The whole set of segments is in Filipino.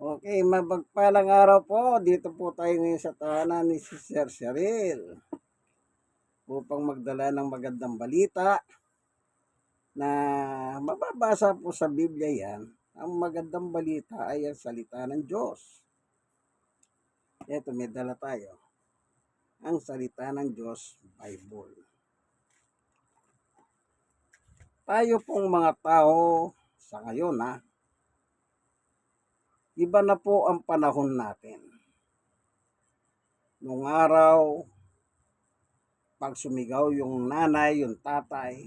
Okay, mapagpalang araw po. Dito po tayo ngayon sa tahanan ni Sir Cheryl upang magdala ng magandang balita na mababasa po sa Biblia yan. Ang magandang balita ay ang salita ng Diyos. Ito, may dala tayo. Ang salita ng Diyos, Bible. Tayo pong mga tao sa ngayon, iba na po ang panahon natin. Nung araw, pag sumigaw yung nanay, yung tatay,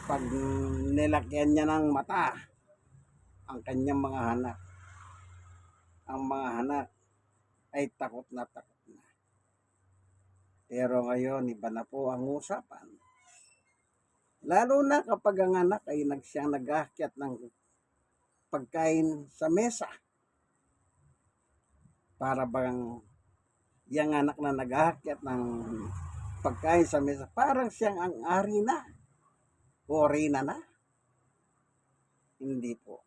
pag nilakyan niya ng mata ang kanyang mga anak, ang mga anak ay takot na takot na. Pero ngayon, iba na po ang usapan. Lalo na kapag ang anak ay siyang nag-aakyat ng pagkain sa mesa. Para bang yung anak na nag-aakyat ng pagkain sa mesa, parang siyang ang ari na o reyna na. Hindi po.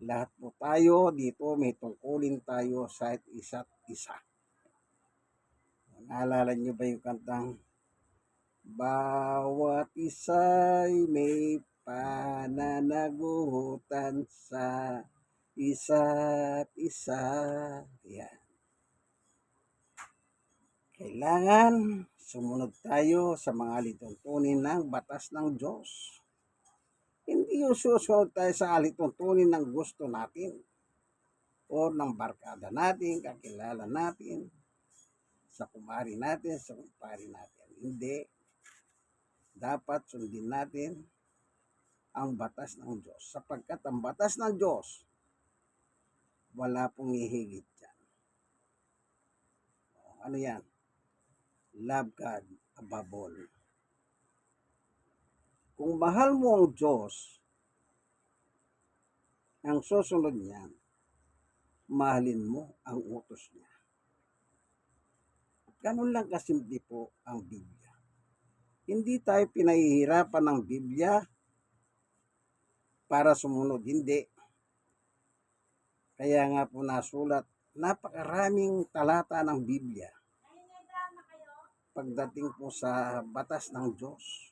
Lahat po tayo dito may tungkulin tayo sa isa't isa. Naalala niyo ba yung kantang bawat isa'y may pananagutan sa isa't isa? Yan. Kailangan sumunod tayo sa mga alituntunin ng batas ng Diyos. Hindi yung susunod tayo sa alituntunin ng gusto natin o ng barkada natin, kakilala natin, sa kumari natin, sa kumpari natin. Hindi. Dapat sundin natin ang batas ng Diyos. Sapagkat ang batas ng Diyos, wala pong hihigit dyan. Ano yan? Love God above all. Kung mahal mo ang Diyos, ang susunod niyan, mahalin mo ang utos niya. Ganun lang kasimple po ang Biblia. Hindi tayo pinahihirapan ng Biblia para sumunod. Hindi. Kaya nga po nasulat, napakaraming talata ng Biblia pagdating po sa batas ng Diyos.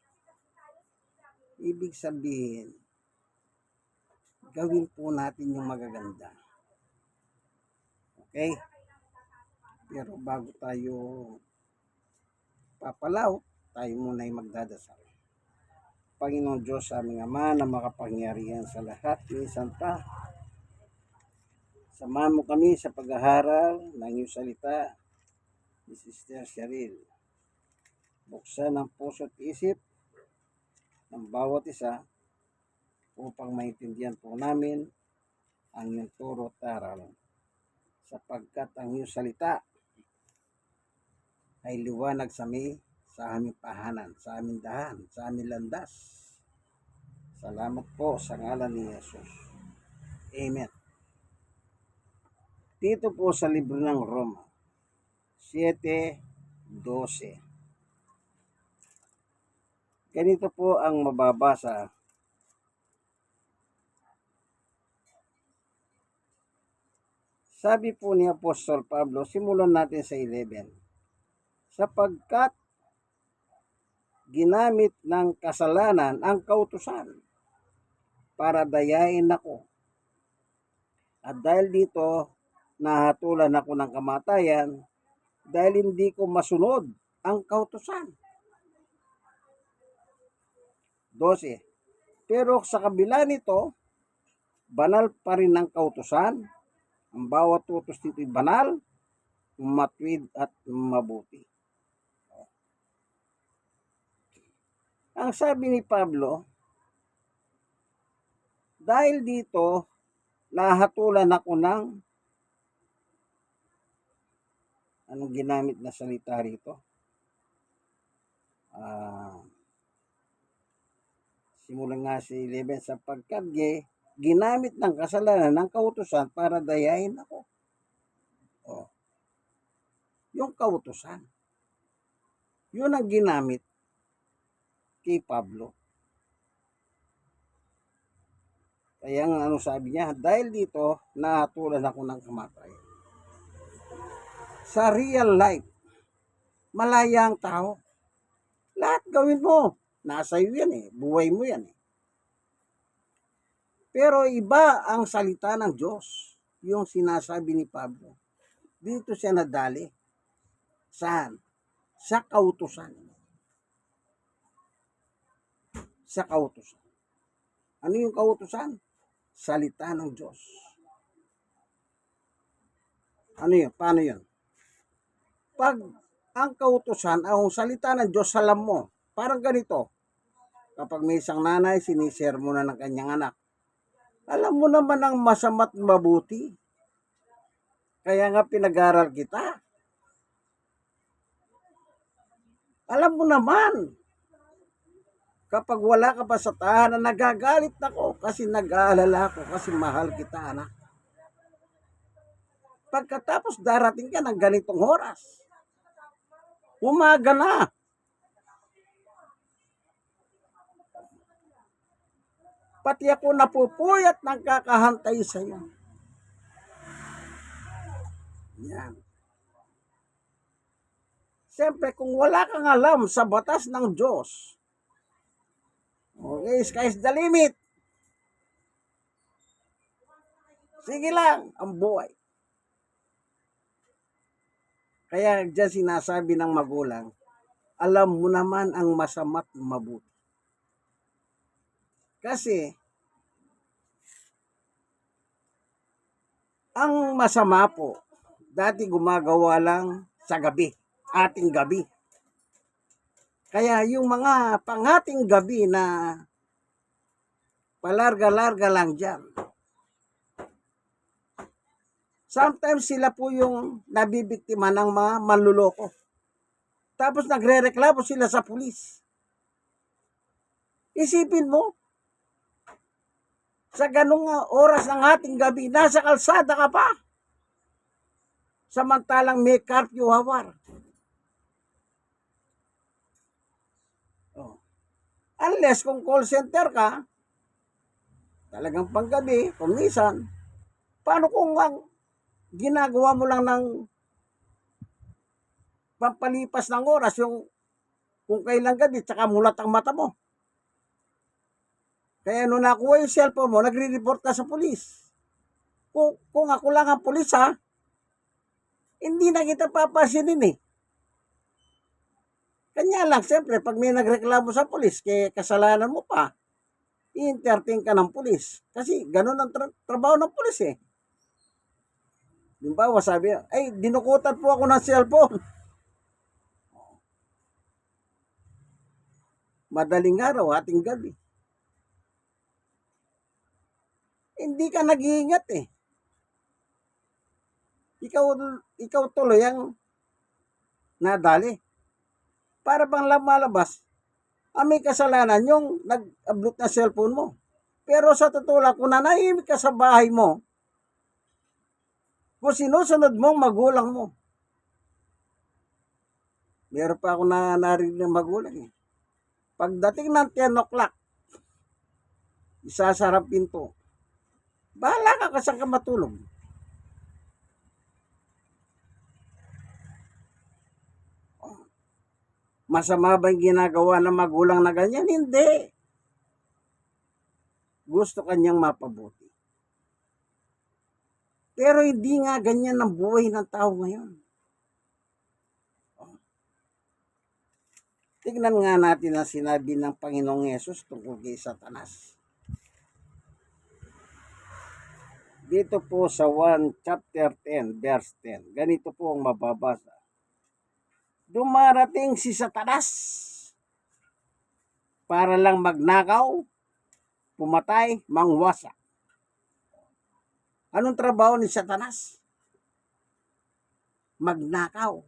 Ibig sabihin, gawin po natin yung magaganda. Okay? Pero bago tayo papalaw, tayo muna ay magdadasal. Panginoon Diyos, aming Ama na makapangyarihan sa lahat, Santa, samahan mo kami sa pag-aaral ng iyong salita ni Sister Cheryl. Buksan ang puso at isip ng bawat isa upang maintindihan po namin ang iyong turo at aral. Sapagkat ang iyong salita ay liwanag sa aming pahanan, sa aming dahan, sa aming landas. Salamat po sa ngalan ni Jesus. Amen. Dito po sa libro ng Roma, 7:12. Ganito po ang mababasa. Sabi po ni Apostol Pablo, simulan natin sa 11. Sapagkat ginamit ng kasalanan ang kautusan para dayain ako. At dahil dito, nahatulan ako ng kamatayan dahil hindi ko masunod ang kautusan. 12. Pero sa kabila nito, banal pa rin ang kautusan. Ang bawat utos dito'y banal, matuwid at mabuti. Ang sabi ni Pablo, dahil dito, nahatulan ako ng anong ginamit na salita rito? Simulan nga si 11, sapagkat ginamit ng kasalanan ng kautusan para dayain ako. Yung kautusan, yun ang ginamit kay Pablo. Kaya nga ano sabi niya, dahil dito nahatulan ako ng kamatayan. Sa real life, malaya ang tao. Lahat gawin mo. Nasa iyo yan eh. Buhay mo yan eh. Pero iba ang salita ng Diyos. Yung sinasabi ni Pablo. Dito siya nadali. Saan? Sa kautusan. Sa kautusan. Ano yung kautusan? Salita ng Diyos. Ano yun? Paano yun? Pag ang kautusan ang salita ng Diyos, alam mo, parang ganito. Kapag may isang nanay, sinishare mo na ng kanyang anak. Alam mo naman ang masama't mabuti. Kaya nga pinag-aral kita. Alam mo naman, kapag wala ka pa sa tahanan, nagagalit ako kasi nag-aalala ako kasi mahal kita, anak. Pagkatapos darating ka ng ganitong oras, umaga na. Pati ako napupuyat ng kakahantay sa iyo. Yan. Siyempre, kung wala kang alam sa batas ng Diyos, okay, sky's the limit. Sige lang, ang buhay. Kaya dyan sinasabi ng magulang, alam mo naman ang masama't mabuti. Kasi, ang masama po, dati gumagawa lang sa gabi, ating gabi. Kaya yung mga pangating gabi na palarga-larga lang dyan, sometimes sila po yung nabibiktima ng mga manluloko. Tapos nagre-reklamo sila sa pulis. Isipin mo, sa ganung oras ng ating gabi, nasa kalsada ka pa. Samantalang may curfew hour. Oh. Unless kung call center ka, talagang panggabi, kung minsan, paano kung ang ginagawa mo lang ng pampalipas ng oras, yung kung kailang gabi, tsaka mulat ang mata mo. Kaya nung nakuha yung cellphone mo, nagre-report ka sa pulis. Kung ako lang ang pulis ha, hindi na kita papasinin eh. Kanya lang, siyempre, pag may nagreklamo sa pulis, kaya kasalanan mo pa, i-entertain ka ng pulis. Kasi ganun ang trabaho ng pulis eh. Yung bawa sabi, ay, dinukutan po ako ng cellphone. Madaling araw, ating gabi. Hindi ka nag-iingat eh. Ikaw tuloy ang nadali. Para bang lumalabas, may kasalanan yung nag-upload na cellphone mo. Pero sa totoo lang, kung nanahimik ka sa bahay mo, kung sinusunod mo ang magulang mo, meron pa ako narinig ng magulang eh. Pagdating ng 10 o'clock, isasarap pinto. Bahala ka kasi ka matulog. Masama ba yung ginagawa ng magulang na ganyan? Hindi. Gusto kanyang mapabuti. Pero hindi nga ganyan ang buhay ng tao ngayon. Tignan nga natin ang sinabi ng Panginoong Yesus tungkol kay Satanas. Dito po sa 1 chapter 10, verse 10. Ganito po ang mababasa. Dumarating si Satanas para lang magnakaw, pumatay, mangwasak. Anong trabaho ni Satanas? Magnakaw.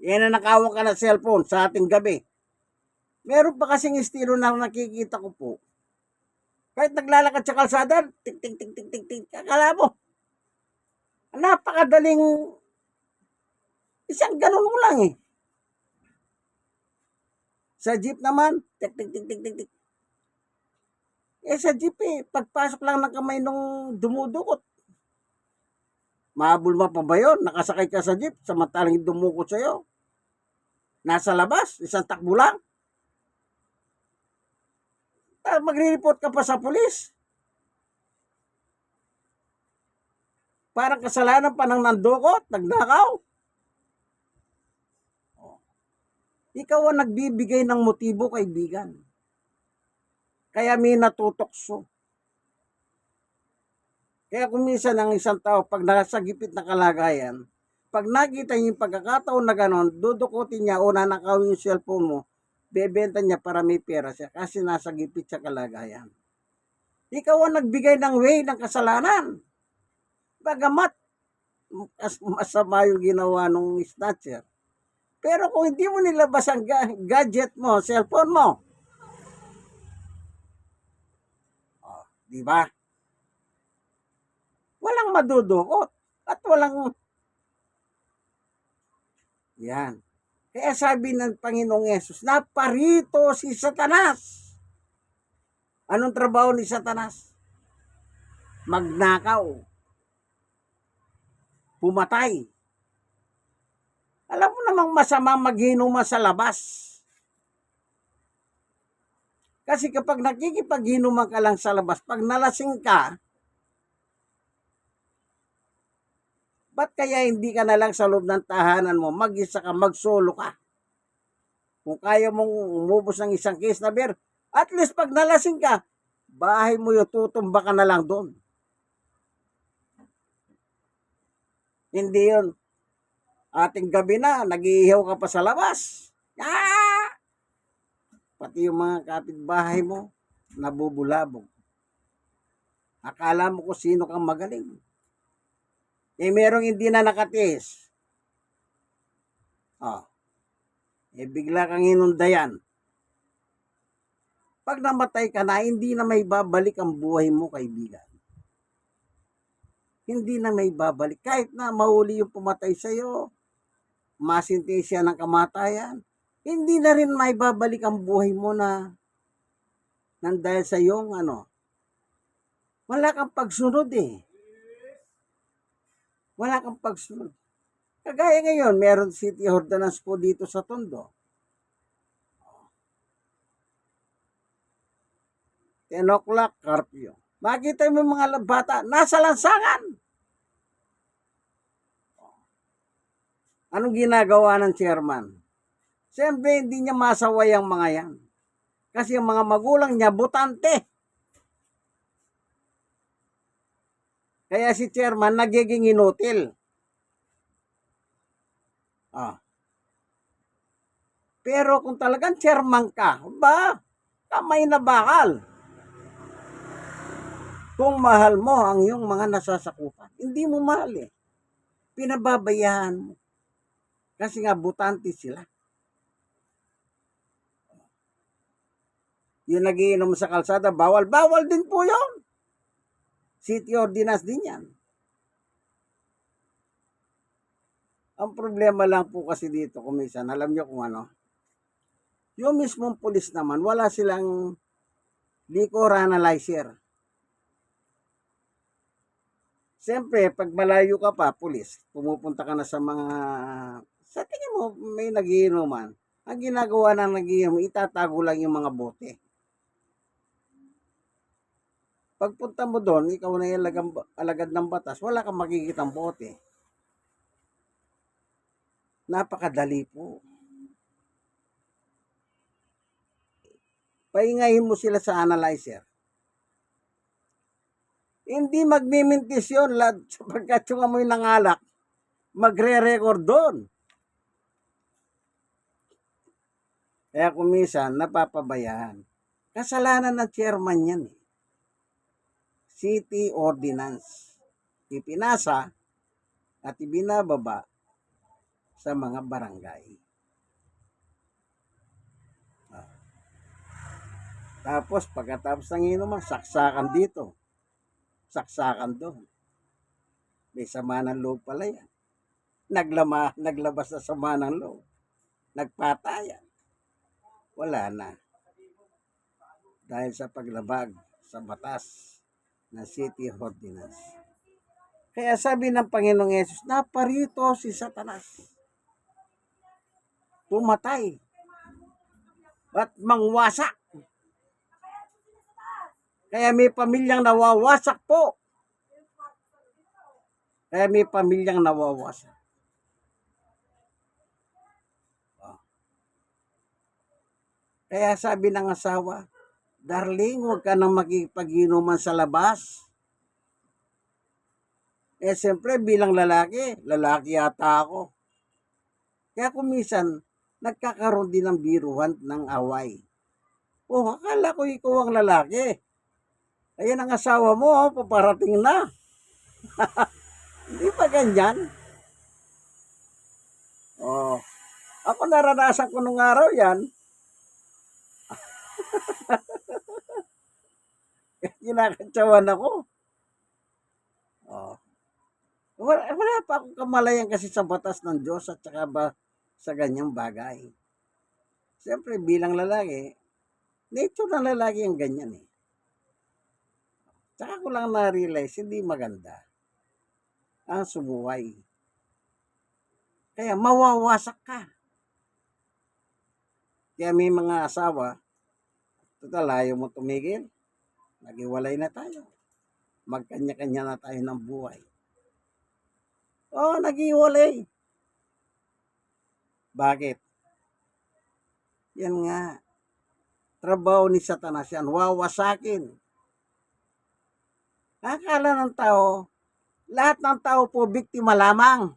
Yan na nakawak ka na cellphone sa ating gabi. Meron pa kasing estilo na nakikita ko po. Kahit naglalakad sa kalsada, tik tik tik tik tik tik, akala mo. Napakadaling isang ganun mo lang eh. Sa jeep naman, tik tik tik tik tik tik. Sa jeep pagpasok lang ng kamay nung dumudukot. Mahabol mo pa ba yun? Nakasakay ka sa jeep, samantalang dumukot sa'yo. Nasa labas, isang takbo lang. Magre-report ka pa sa pulis. Parang kasalanan pa ng nandukot, nagnakaw. Ikaw ang nagbibigay ng motibo, kaibigan. Kaya may natutokso. Kaya kung minsan ang isang tao, pag nasa gipit na kalagayan, pag nakita niya yung pagkakataon na gano'n, dudukutin niya o nanakawin yung cellphone mo, bebenta niya para may pera siya kasi nasa gipit sa kalagayan. Ikaw ang nagbigay ng way ng kasalanan. Bagamat masama yung ginawa ng snatcher. Pero kung hindi mo nilabas ang gadget mo, cellphone mo, di ba? Walang madudukot at walang yan. Kaya sabi ng Panginoong Yesus, naparito si Satanas. Anong trabaho ni Satanas? Magnakaw. Pumatay. Alam mo namang masama maghinuma sa labas. Kasi kapag nakikipaghinuma ka lang sa labas, pag nalasing ka, ba't kaya hindi ka na lang sa loob ng tahanan mo, mag-isa ka, mag-solo ka? Kung kaya mong umubos ng isang case na beer, at least pag nalasing ka, bahay mo yung tutumba ka na lang doon. Hindi yun. Ating gabi na, nag-iihaw ka pa sa labas. Pati yung mga kapitbahay mo, nabubulabog. Akala mo kung sino kang magaling. Merong hindi na nakatiis. Bigla kang inundayan. Pag namatay ka na, hindi na may babalik ang buhay mo, kaibigan. Hindi na may babalik. Kahit na mahuli yung pumatay sa'yo, masintensya ng kamatayan, hindi na rin may babalik ang buhay mo na dahil sa iyong wala kang pagsunod Wala kang pagsunod. Kagaya ngayon, meron City Ordinance po dito sa Tondo. 10 o'clock, curfew. Makita mo yung mga bata, nasa lansangan. Anong ginagawa ng chairman? Siyempre, hindi niya masaway ang mga yan. Kasi yung mga magulang niya, butante. Kaya si chairman nagiging inutil. Pero kung talagang chairman ka, kamay na bakal. Kung mahal mo ang iyong mga nasasakupan, hindi mo mahal Pinababayaan mo. Kasi nga butante sila. Yung nagiinom sa kalsada, bawal din po yun. City Ordinance din yan. Ang problema lang po kasi dito, kumisan, alam nyo kung yung mismong pulis naman, wala silang liquor analyzer. Siyempre, pag malayo ka pa, pulis, pumupunta ka na sa tingin mo, may nagiinuman. Ang ginagawa ng nagiinom, itatago lang yung mga bote. Pagpunta mo doon, ikaw na yung alagad ng batas, wala kang makikitang bote. Napakadali po. Pahingahin mo sila sa analyzer. Hindi magmimintis yun, sapagkat yung amoy ng alak, magre-record doon. Kaya kumisan, napapabayaan. Kasalanan ng chairman yan City Ordinance. Ipinasa at ibinababa sa mga barangay. Tapos pagkatapos ng inuman, saksakan dito. Saksakan doon. May sama ng loob pala yan. Naglabas na sama ng loob. Nagpatayan. Wala na. Dahil sa paglabag sa batas na city ordinance. Kaya sabi ng Panginoong Yesus, naparito si Satanas. Pumatay at mangwasak. Kaya may pamilyang nawawasak po. Kaya may pamilyang nawawasak. Kaya sabi ng asawa, darling, huwag ka nang makipag-inuman sa labas. Siyempre bilang lalaki yata ako. Kaya kumisan, nagkakaroon din ng biruan ng away. Akala ko ikaw ang lalaki. Ayan ang asawa mo, paparating na. Hindi pa ganyan. Ako naranasan ko nung araw yan. Kinakatsawan ako. Wala pa akong kamalayan kasi sa batas ng Diyos at saka ba sa ganyang bagay. Siyempre bilang lalaki, nature ng lalaki ang ganyan eh. Saka ko lang na-realize, hindi maganda ang sumuway. Kaya mawawasak ka. Kaya may mga asawa, total ayaw mo tumigil, naghiwalay na tayo. Magkanya-kanya na tayo ng buhay. Naghiwalay. Bakit? Yan nga. Trabaho ni Satanas yan, wawasakin. Akala ng tao, lahat ng tao po biktima lamang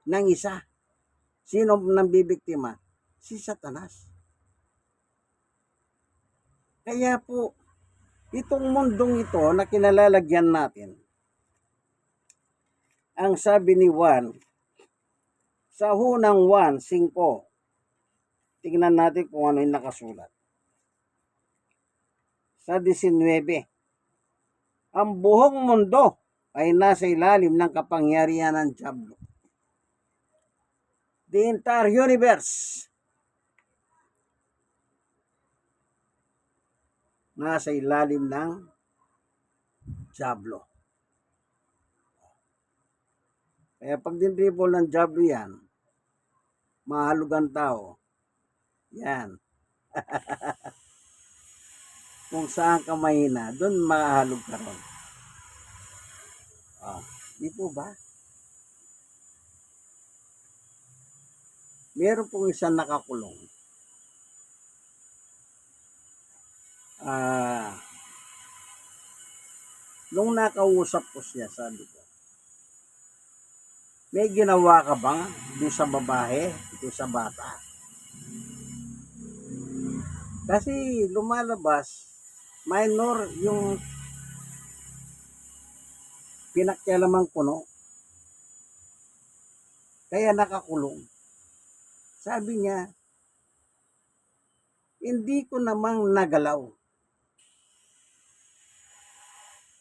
ng isa. Sino nang bibiktima? Si Satanas. Kaya po, itong mundong ito na kinalalagyan natin, ang sabi ni Juan, sa hunang 1:5, tingnan natin kung ano yung nakasulat. Sa 19, ang buong mundo ay nasa ilalim ng kapangyarihan ng Diablo. The entire universe nasa ilalim ng Diablo. Kaya pag dinribol ng Diablo yan, mahalog ang tao. Yan. Kung saan ka mahina, doon mahalog ka ron. Di po ba? Meron pong isang nakakulong. Nung nakausap ko siya, sabi ko, may ginawa ka bang doon sa babae, doon sa bata? Kasi lumalabas, minor yung pinakialamang kuno. Kaya nakakulong. Sabi niya, hindi ko namang nagalaw.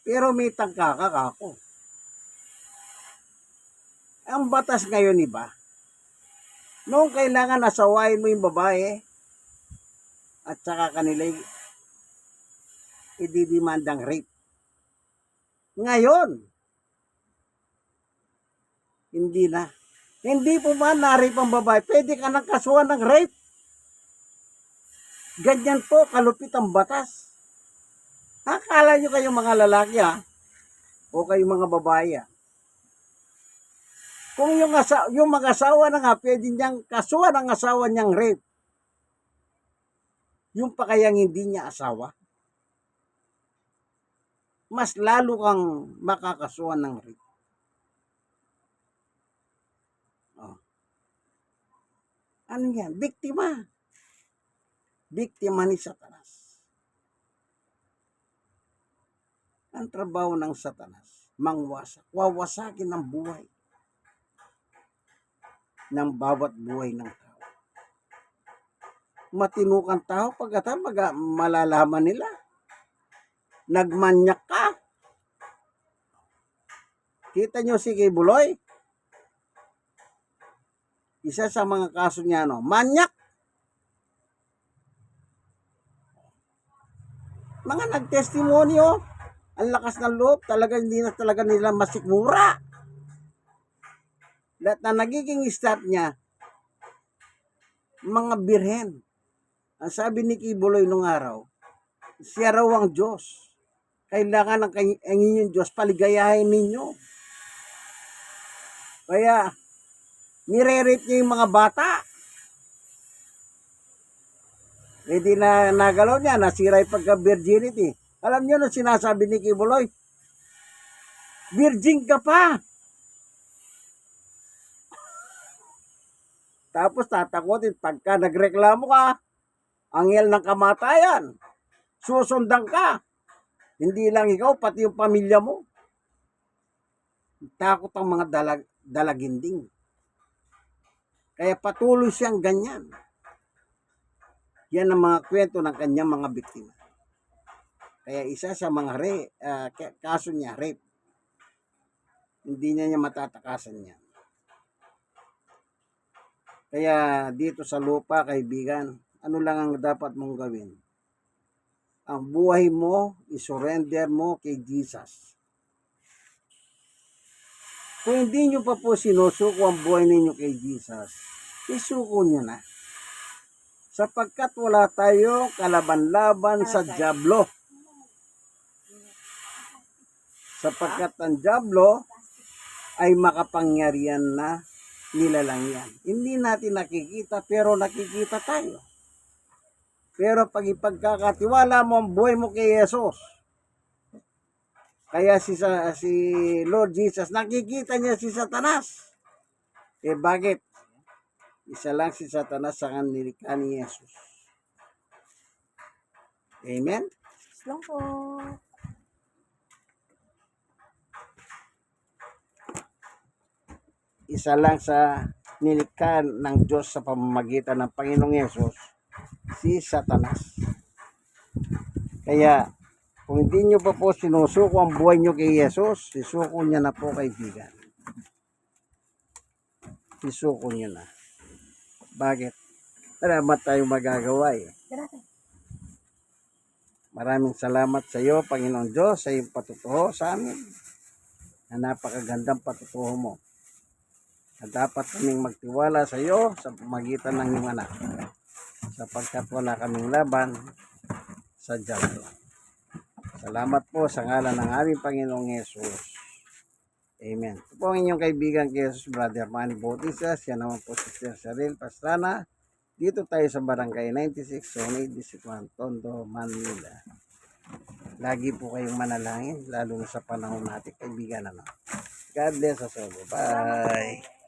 Pero may tangkaka ako. Ang batas ngayon iba. Noong kailangan asawain mo yung babae at saka kanila ididimandang rape. Ngayon, hindi na. Hindi po ba na-rape ang babae? Pwede ka nang kasuhan ng rape. Ganyan po, kalupit ang batas. Akala nyo kayong mga lalaki o kayong mga babae kung yung mag-asawa na nga, pwede niyang kasuhan ang asawa niyang rape. Yung pa kayang hindi niya asawa, mas lalo kang makakasuhan ng rape. Ano yan? Biktima. Biktima ni Satanas. Ang trabaho ng Satanas, mangwasak, wawasakin ang buhay ng bawat buhay ng tao. Matinukang tao, pagkatapos malalaman nila, nagmanyak ka. Kita nyo si Kibuloy? Isa sa mga kaso niya, no? Manyak. mga nagtestimonyo, ang lakas ng loob, talaga hindi na talaga nila masikmura. Lahat na nagiging start niya, mga birhen. Ang sabi ni Kibuloy nung araw, siya raw ang Diyos. Kailangan ang inyong Diyos paligayahin ninyo. Kaya, nire-rape niya yung mga bata. Hindi na nagalaw niya, nasira yung pagka-virginity. Alam niyo na sinasabi ni Kibuloy, virgin ka pa. Tapos tatakotin, pagka nagreklamo ka, anghel ng kamatayan, susundan ka. Hindi lang ikaw, pati yung pamilya mo. Takot ang mga dalaginding. Kaya patuloy siyang ganyan. Yan ang mga kwento ng kanyang mga biktima. Kaya isa sa mga kaso niya, rape. Hindi niya matatakasan niya. Kaya dito sa lupa, kaibigan, ano lang ang dapat mong gawin? Ang buhay mo, isurrender mo kay Jesus. Kung hindi nyo pa po sinusuko ang buhay ninyo kay Jesus, isuko nyo na. Sapagkat wala tayong kalaban-laban sa dyablo. Sapagkat ang dyablo ay makapangyarihan na nilalang yan. Hindi natin nakikita pero nakikita tayo. Pero pag ipagkakatiwala mo ang buhay mo kay Jesus, kaya si Lord Jesus, nakikita niya si Satanas. Bakit? Isa lang si Satanas sa nilikha ni Jesus. Amen? Lang po. Isa lang sa nilikha ng Diyos sa pamamagitan ng Panginoong Yesus, si Satanas. Kaya, kung hindi nyo pa po sinusuko ang buhay nyo kay Yesus, isuko niya na po, kaibigan. Isuko niya na. Bakit? Marami tayong magagawa eh. Maraming salamat sa iyo, Panginoon Diyos, sa iyong patutuho sa amin. Na napakagandang patutuho mo. Na dapat kaming magtiwala sa iyo sa pamagitan ng iyong anak. Sapagkat wala kaming laban sa dyablo. Salamat po sa ngalan ng aming Panginoong Yesus. Amen. Ito po ang inyong kaibigan kay Jesus, Brother Manny Bautista. Siya naman po si Sir Cyril Pastrana. Dito tayo sa Barangay 96, Zone 8, District 1, Tondo, Manila. Lagi po kayong manalangin, lalo na sa panahon natin, kaibigan. God bless us all. Bye!